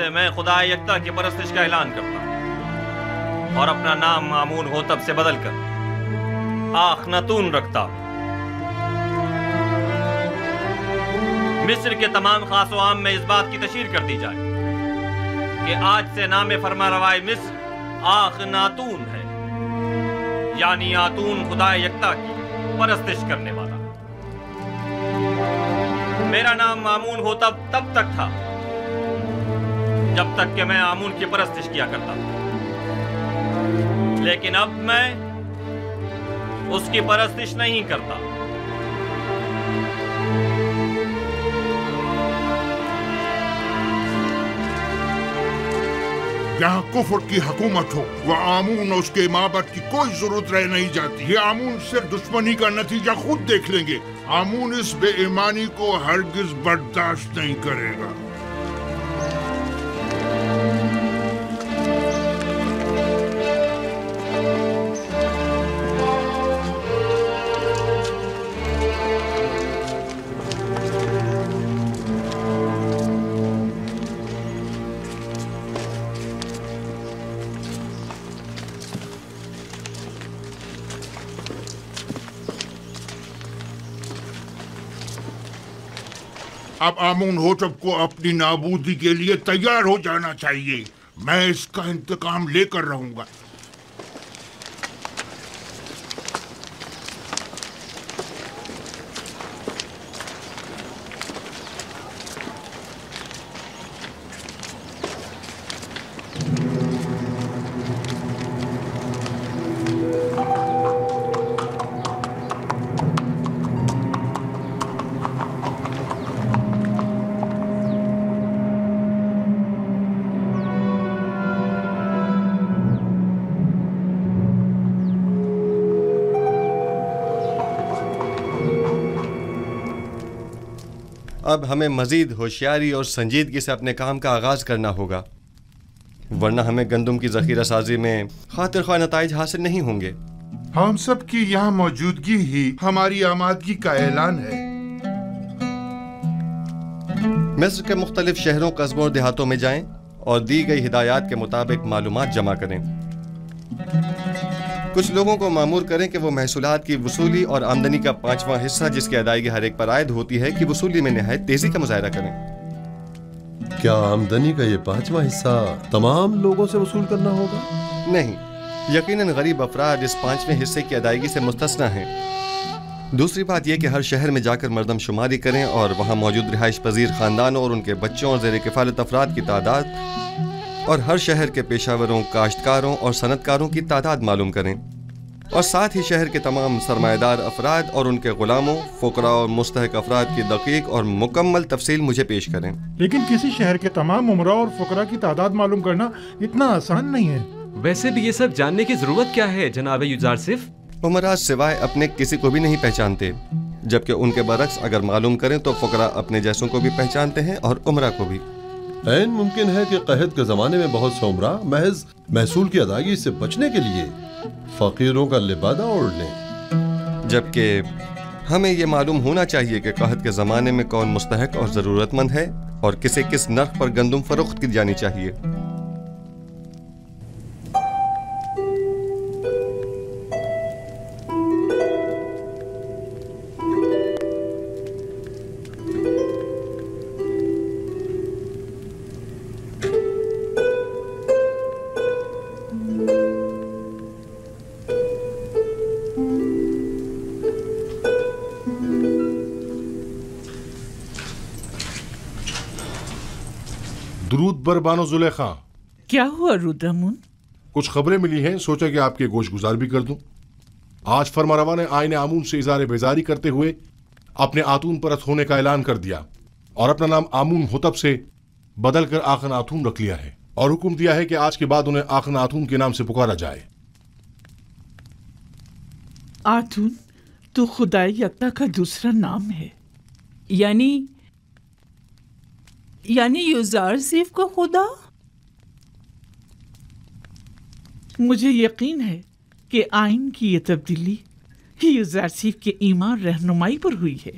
میں خدا یکتا کی پرستش کا اعلان کرتا ہوں اور اپنا نام مامون ہوتب سے بدل کر آخناتون رکھتا ہوں۔ مصر کے تمام خاص و عام میں اس بات کی تشہیر کر دی جائے کہ آج سے نام فرما روائے مصر آخناتون ہے، یعنی آتون خدا یکتا کی پرستش کرنے والا۔ میرا نام مامون ہوتب تب تک تھا جب تک کہ میں آمون کی پرستش کیا کرتا تھا، لیکن اب میں اس کی پرستش نہیں کرتا۔ یہاں کفر کی حکومت ہو، وہ آمون اور اس کے معبد کی کوئی ضرورت رہ نہیں جاتی۔ یہ آمون صرف دشمنی کا نتیجہ خود دیکھ لیں گے۔ آمون اس بے ایمانی کو ہرگز برداشت نہیں کرے گا۔ اب آمون ہوتب کو اپنی نابودی کے لیے تیار ہو جانا چاہیے۔ میں اس کا انتقام لے کر رہوں گا۔ اب ہمیں مزید ہوشیاری اور سنجیدگی سے اپنے کام کا آغاز کرنا ہوگا، ورنہ ہمیں گندم کی ذخیرہ سازی میں خاطر خواہ نتائج حاصل نہیں ہوں گے۔ ہم سب کی یہاں موجودگی ہی ہماری آمادگی کا اعلان ہے۔ مصر کے مختلف شہروں، قصبوں اور دیہاتوں میں جائیں اور دی گئی ہدایات کے مطابق معلومات جمع کریں۔ کچھ لوگوں کو مامور کریں کہ وہ محصولات کی وصولی اور آمدنی کا 5واں حصہ جس کی ادائیگی ہر ایک پر عائد ہوتی ہے کی وصولی میں نہایت تیزی کا مظاہرہ کریں۔ کیا آمدنی کا یہ 5واں حصہ تمام لوگوں سے وصول کرنا ہوگا؟ نہیں، یقیناً غریب افراد اس 5ویں حصے کی ادائیگی سے مستثنیٰ ہیں۔ دوسری بات یہ کہ ہر شہر میں جا کر مردم شماری کریں اور وہاں موجود رہائش پذیر خاندانوں اور ان کے بچوں اور زیر کفالت افراد کی تعداد اور ہر شہر کے پیشہ وروں، کاشتکاروں اور صنعت کاروں کی تعداد معلوم کریں، اور ساتھ ہی شہر کے تمام سرمایہ دار افراد اور ان کے غلاموں، فقراء اور مستحق افراد کی دقیق اور مکمل تفصیل مجھے پیش کریں۔ لیکن کسی شہر کے تمام عمراء اور فقراء کی تعداد معلوم کرنا اتنا آسان نہیں ہے۔ ویسے بھی یہ سب جاننے کی ضرورت کیا ہے جناب یوزارسف؟ عمراء سوائے اپنے کسی کو بھی نہیں پہچانتے، جبکہ ان کے برعکس اگر معلوم کریں تو فقراء اپنے جیسوں کو بھی پہچانتے ہیں اور عمراء کو بھی۔ عین ممکن ہے کہ قحط کے زمانے میں بہت سے عمراء محض محصول کی ادائیگی سے بچنے کے لیے فقیروں کا لبادہ اوڑھ لیں، جبکہ ہمیں یہ معلوم ہونا چاہیے کہ قحط کے زمانے میں کون مستحق اور ضرورت مند ہے اور کسے کس نرخ پر گندم فروخت کی جانی چاہیے۔ درود بر بانو زلیخا۔ کیا ہوا رودامون؟ کچھ خبریں ملی ہیں، سوچا کہ آپ کے گوش گزار بھی کر دوں۔ آج فرمانروا نے آئین آمون سے اظہار بیزاری کرتے ہوئے اپنے آتون پرست ہونے کا اعلان کر دیا اور اپنا نام آمون ہوتب سے بدل کر آخن آتون رکھ لیا ہے، اور حکم دیا ہے کہ آج کے بعد انہیں آخن آتون کے نام سے پکارا جائے۔ آتون تو خدا یکتا کا دوسرا نام ہے، یعنی یوزارسف کا خدا؟ مجھے یقین ہے کہ آئین کی یہ تبدیلی یوزارسف کے ایمان رہنمائی پر ہوئی ہے۔